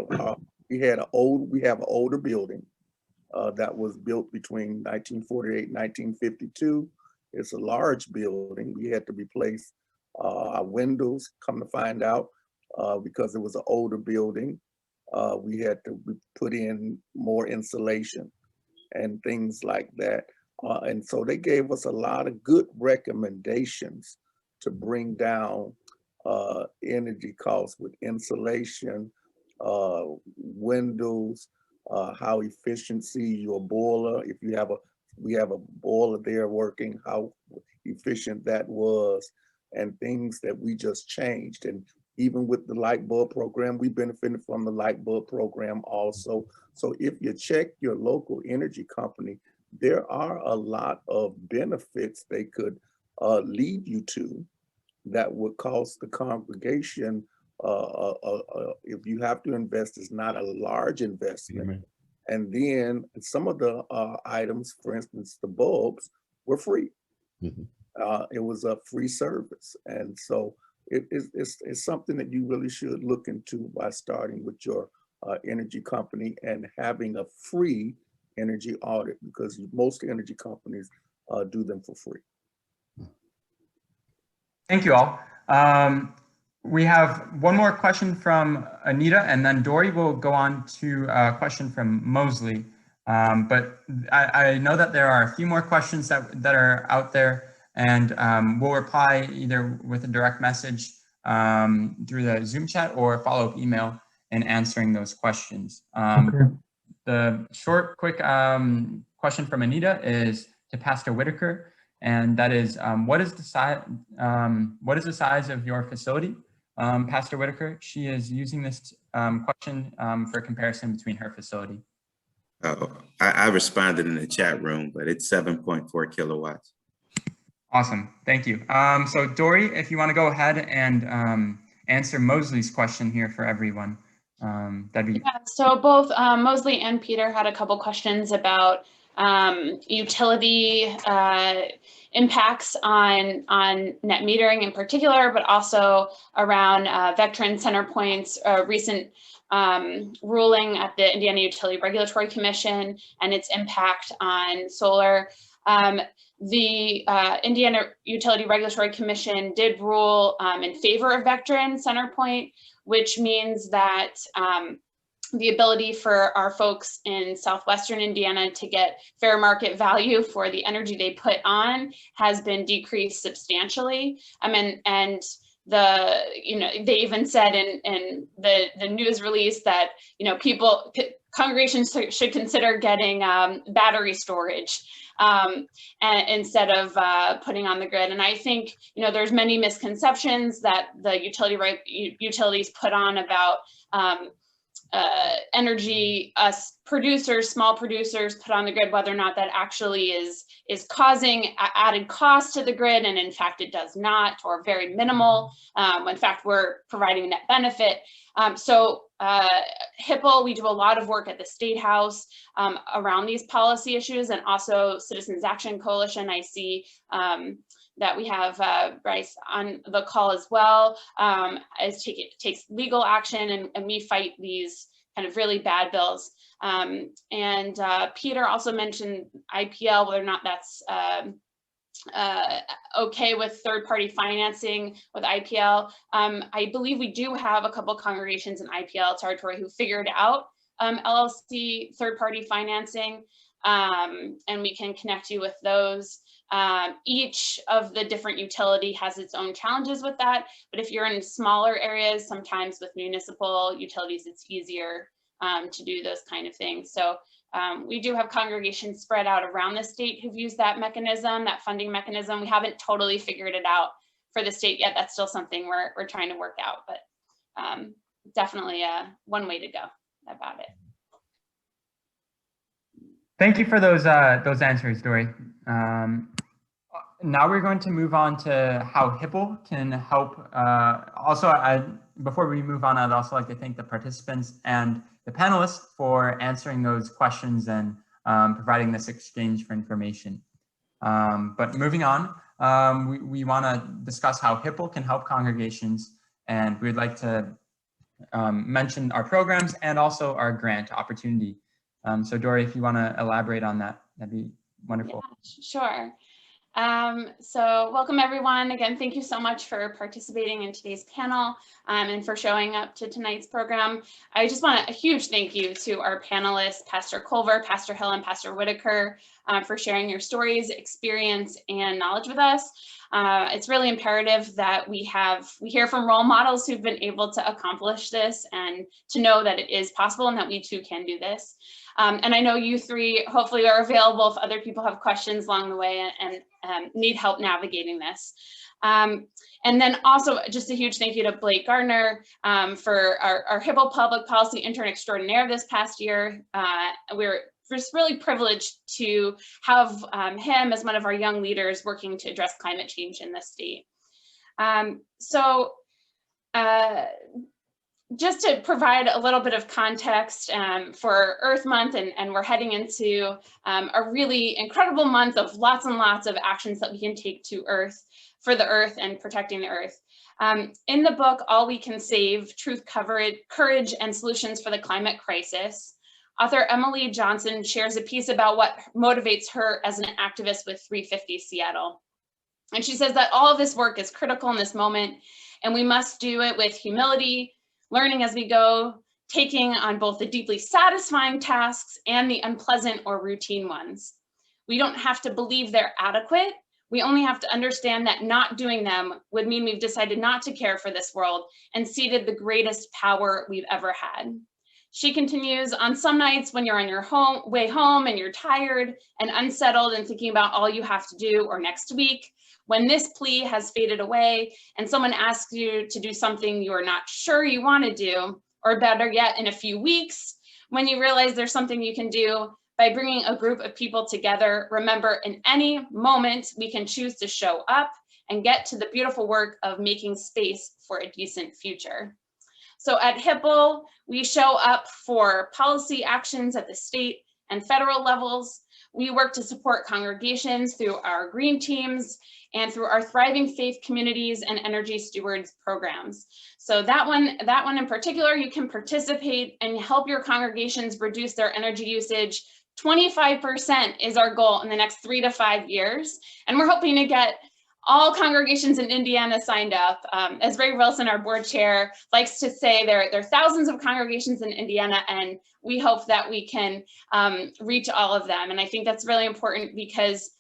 we have an older building that was built between 1948 and 1952. It's a large building. We had to replace our windows, come to find out, because it was an older building. We had to put in more insulation and things like that. And so they gave us a lot of good recommendations to bring down energy costs with insulation, windows, how efficiency your boiler, if you have we have a boiler there working, how efficient that was, and things that we just changed. And even with the light bulb program, we benefited from the light bulb program also. So if you check your local energy company, there are a lot of benefits they could lead you to that would cost the congregation. If you have to invest, it's not a large investment. Amen. And then some of the items, for instance, the bulbs were free. Mm-hmm. It was a free service. And so it's something that you really should look into by starting with your energy company and having a free energy audit, because most energy companies do them for free. Thank you all. We have one more question from Anita, and then Dory will go on to a question from Mosley. But I know that there are a few more questions that are out there, and we'll reply either with a direct message through the Zoom chat or follow-up email in answering those questions. Okay. The short, quick question from Anita is to Pastor Whitaker, and that is, what is the size of your facility, Pastor Whitaker? She is using this question for comparison between her facility. Oh, I responded in the chat room, but it's 7.4 kilowatts. Awesome, thank you. So Dory, if you want to go ahead and answer Mosley's question here for everyone, that'd be. Yeah, so both Mosley and Peter had a couple questions about utility impacts on net metering in particular, but also around Vectren CenterPoint's recent ruling at the Indiana Utility Regulatory Commission and its impact on solar. The Indiana Utility Regulatory Commission did rule in favor of Vectren CenterPoint, which means that the ability for our folks in southwestern Indiana to get fair market value for the energy they put on has been decreased substantially. And they even said in the news release that congregations should consider getting battery storage and instead of putting on the grid. And I think there's many misconceptions that the utilities put on about energy us producers, small producers put on the grid, whether or not that actually is causing added cost to the grid, and in fact it does not, or very minimal. In fact, we're providing net benefit. So HIPL, we do a lot of work at the State House around these policy issues, and also Citizens Action Coalition. I see that we have Bryce on the call as well, as takes legal action, and we fight these kind of really bad bills. And Peter also mentioned IPL, whether or not that's okay with third-party financing with IPL. I believe we do have a couple congregations in IPL territory who figured out LLC third-party financing, and we can connect you with those. Each of the different utility has its own challenges with that, but if you're in smaller areas, sometimes with municipal utilities, it's easier to do those kind of things. So we do have congregations spread out around the state who've used that mechanism, that funding mechanism. We haven't totally figured it out for the state yet. That's still something we're trying to work out, but definitely one way to go about it. Thank you for those answers, Dory. Now we're going to move on to how HIPL can help. Before we move on, I'd also like to thank the participants and the panelists for answering those questions and providing this exchange for information. But moving on, we want to discuss how HIPL can help congregations, and we'd like to mention our programs and also our grant opportunity. So Dory, if you want to elaborate on that, that'd be wonderful. Yeah, sure. So welcome everyone. Again, thank you so much for participating in today's panel and for showing up to tonight's program. I just want a huge thank you to our panelists, Pastor Culver, Pastor Hill, and Pastor Whitaker for sharing your stories, experience, and knowledge with us. It's really imperative that we hear from role models who've been able to accomplish this, and to know that it is possible and that we too can do this. And I know you three hopefully are available if other people have questions along the way and need help navigating this. And then also just a huge thank you to Blake Gardner for our HIPL Public Policy Intern Extraordinaire this past year. We're just really privileged to have him as one of our young leaders working to address climate change in the state. Just to provide a little bit of context for Earth Month, and we're heading into a really incredible month of lots and lots of actions that we can take for the Earth and protecting the Earth. In the book, All We Can Save, Truth, Courage, and Solutions for the Climate Crisis, Author Emily Johnson shares a piece about what motivates her as an activist with 350 Seattle. And she says that all of this work is critical in this moment, and we must do it with humility, learning as we go, taking on both the deeply satisfying tasks and the unpleasant or routine ones. We don't have to believe they're adequate. We only have to understand that not doing them would mean we've decided not to care for this world and ceded the greatest power we've ever had. She continues, on some nights when you're on your way home and you're tired and unsettled and thinking about all you have to do or next week, when this plea has faded away and someone asks you to do something you're not sure you want to do, or better yet, in a few weeks, when you realize there's something you can do by bringing a group of people together, remember in any moment we can choose to show up and get to the beautiful work of making space for a decent future. So at HIPL, we show up for policy actions at the state and federal levels. We work to support congregations through our green teams and through our thriving faith communities and energy stewards programs. So that one in particular, you can participate and help your congregations reduce their energy usage. 25% is our goal in the next 3 to 5 years. And we're hoping to get all congregations in Indiana signed up. As Ray Wilson, our board chair, likes to say, there are thousands of congregations in Indiana, and we hope that we can reach all of them. And I think that's really important because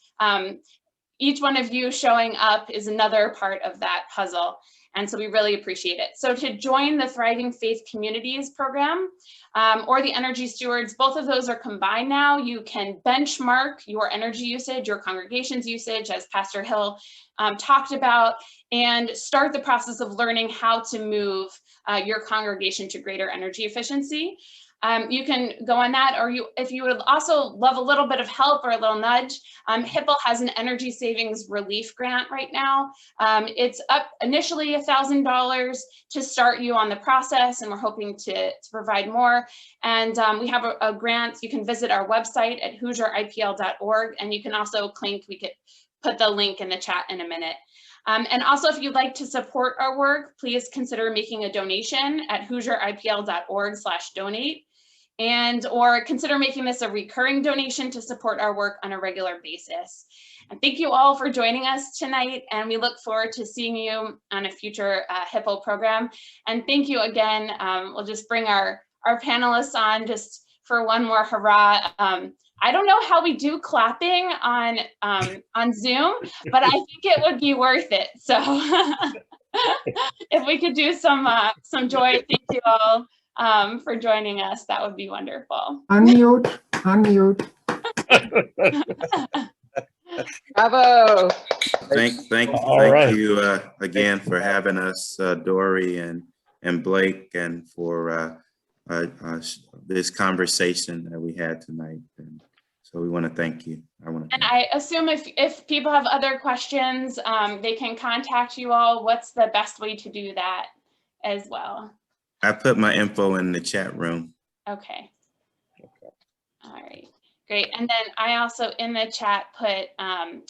each one of you showing up is another part of that puzzle. And so we really appreciate it. So to join the Thriving Faith Communities program or the Energy Stewards, both of those are combined now. You can benchmark your energy usage, your congregation's usage, as Pastor Hill talked about, and start the process of learning how to move your congregation to greater energy efficiency. You can go on that, or if you would also love a little bit of help or a little nudge, HIPL has an energy savings relief grant right now. It's up initially $1,000 to start you on the process, and we're hoping to provide more. And we have a grant. You can visit our website at HoosierIPL.org, and you can also we could put the link in the chat in a minute. And also, if you'd like to support our work, please consider making a donation at HoosierIPL.org/donate. Or consider making this a recurring donation to support our work on a regular basis. And thank you all for joining us tonight, and we look forward to seeing you on a future HIPL program. And thank you again. We'll just bring our panelists on just for one more hurrah. I don't know how we do clapping on Zoom, but I think it would be worth it. So if we could do some joy, thank you all. For joining us, that would be wonderful. Unmute. Bravo. Thank you again for having us, Dory and Blake, and for this conversation that we had tonight. And so we want to thank you. I assume if people have other questions, they can contact you all. What's the best way to do that as well? I put my info in the chat room. Okay. All right, great. And then I also in the chat put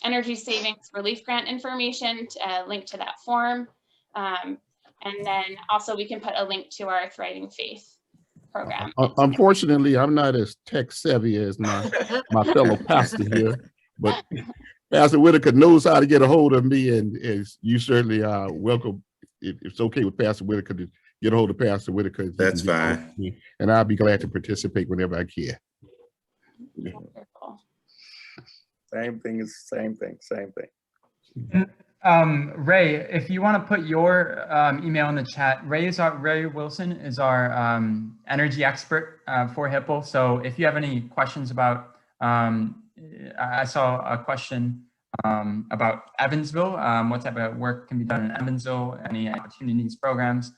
energy savings relief grant information, link to that form. And then also we can put a link to our Thriving Faith program. Unfortunately, I'm not as tech savvy as my fellow pastor here, but Pastor Whitaker knows how to get a hold of me, and you certainly are welcome. If it's okay with Pastor Whitaker to get a hold of Pastor Whitaker. That's fine. And I'll be glad to participate whenever I can. Wonderful. Same thing. Ray, if you want to put your email in the chat, Ray Wilson is our energy expert for HIPL. So if you have any questions about, I saw a question about Evansville, what type of work can be done in Evansville, any opportunities, programs.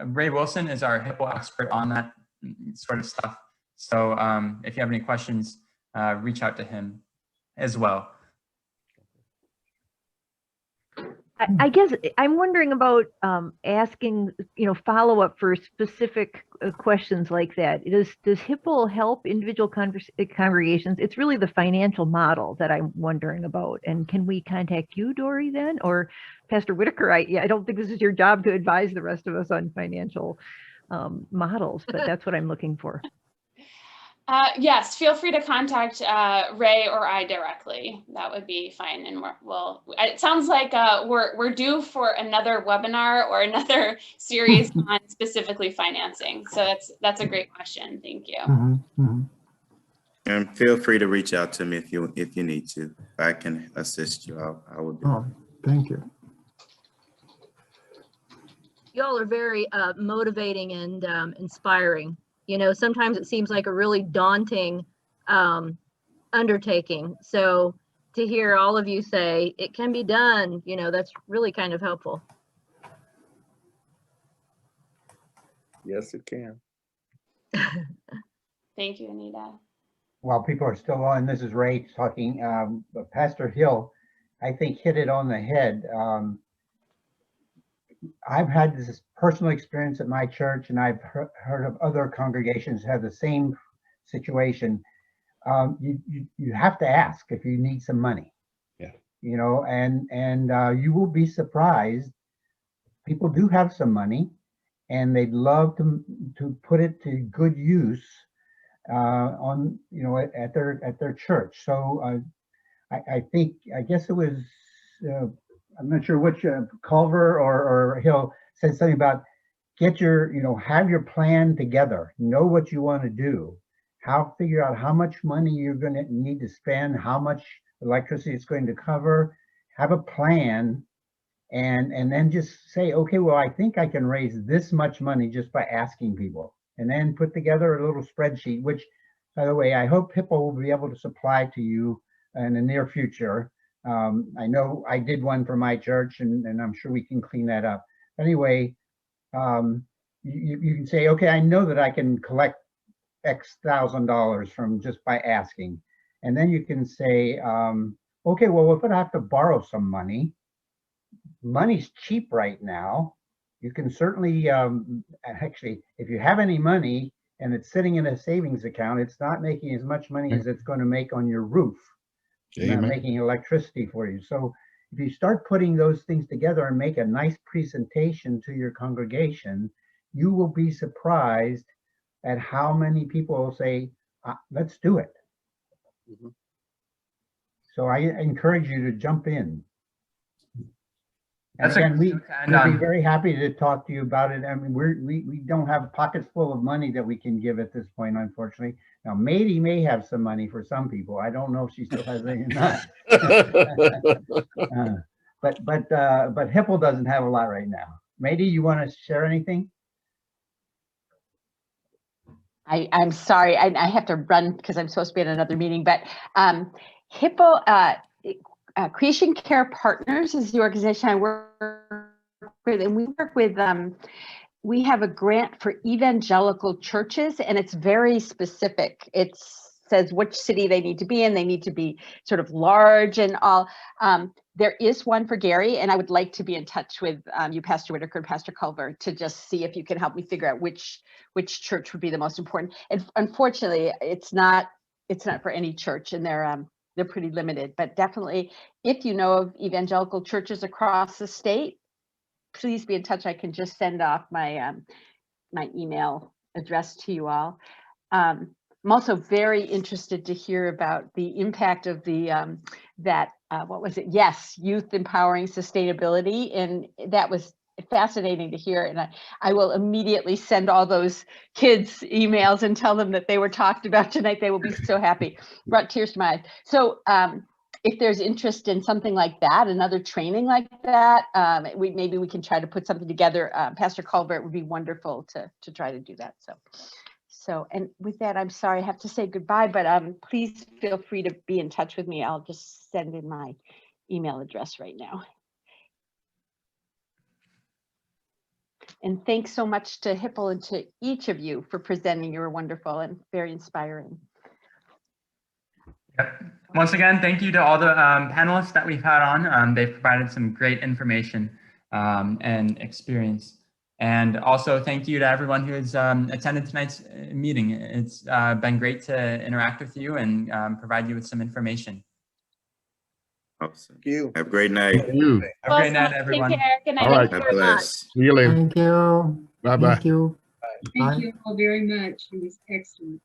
Ray Wilson is our HIPL expert on that sort of stuff. So if you have any questions, reach out to him as well. I guess I'm wondering about asking, follow-up for specific questions like that. Does HIPL help individual congregations? It's really the financial model that I'm wondering about. And can we contact you, Dory, then? Or Pastor Whitaker? I don't think this is your job to advise the rest of us on financial models, but that's what I'm looking for. Yes, feel free to contact Ray or I directly. That would be fine. And it sounds like we're due for another webinar or another series on specifically financing. So that's a great question. Thank you. And feel free to reach out to me if you need to. If I can assist you, I will do. Oh, thank you. Y'all are very motivating and inspiring. You know, sometimes it seems like a really daunting undertaking. So to hear all of you say it can be done, you know, that's really kind of helpful. Yes, it can. Thank you, Anita. While people are still on, this is Ray talking. Pastor Hill, I think, hit it on the head. I've had this personal experience at my church, and I've heard of other congregations have the same situation. You have to ask if you need some money. Yeah. You know, and you will be surprised. People do have some money, and they'd love to put it to good use on, you know, at their church. So I guess it was. I'm not sure which Culver or Hill said something about have your plan together, know what you want to do, figure out how much money you're going to need to spend, how much electricity it's going to cover, have a plan, and then just say, okay, well, I think I can raise this much money just by asking people, and then put together a little spreadsheet, which, by the way, I hope HIPL will be able to supply to you in the near future. I know I did one for my church, and I'm sure we can clean that up. Anyway, you can say, okay, I know that I can collect X $1,000 from just by asking. And then you can say, okay, well, if I have to borrow some money, money's cheap right now. You can certainly, actually, if you have any money and it's sitting in a savings account, it's not making as much money as it's going to make on your roof. Not making electricity for you. So if you start putting those things together and make a nice presentation to your congregation, you will be surprised at how many people will say, let's do it. Mm-hmm. So I encourage you to jump in. And That's again, we'd be be very happy to talk to you about it. I mean, we don't have pockets full of money that we can give at this point, unfortunately. Now, Mady may have some money for some people. I don't know if she still has any or not. But HIPL doesn't have a lot right now. Mady, you want to share anything? I'm sorry, I have to run because I'm supposed to be in another meeting, but HIPL, Creation Care Partners is the organization I work with, and we work with, we have a grant for evangelical churches, and it's very specific. It says which city they need to be in. They need to be sort of large and all. There is one for Gary, and I would like to be in touch with you, Pastor Whitaker and Pastor Culver, to just see if you can help me figure out which church would be the most important. And unfortunately, it's not for any church, and they're pretty limited. But definitely, if you know of evangelical churches across the state, please be in touch. I can just send off my my email address to you all. I'm also very interested to hear about the impact of the what was it? Yes, youth empowering sustainability, and that was fascinating to hear. And I will immediately send all those kids emails and tell them that they were talked about tonight. They will be so happy. Brought tears to my eyes. So if there's interest in something like that, another training like that, maybe we can try to put something together. Pastor Culver, it would be wonderful to try to do that. So, and with that, I'm sorry, I have to say goodbye, but please feel free to be in touch with me. I'll just send in my email address right now. And thanks so much to HIPL and to each of you for presenting. You were wonderful and very inspiring. Yep. Once again, thank you to all the panelists that we've had on. They've provided some great information and experience. And also thank you to everyone who has attended tonight's meeting. It's been great to interact with you and provide you with some information. Awesome. Thank you. Have a great night. Thank you. Have a great night, everyone. Take care. Good night. All right. God bless. See you later. Thank you. Bye-bye. Thank you. Thank you all very much. It was excellent.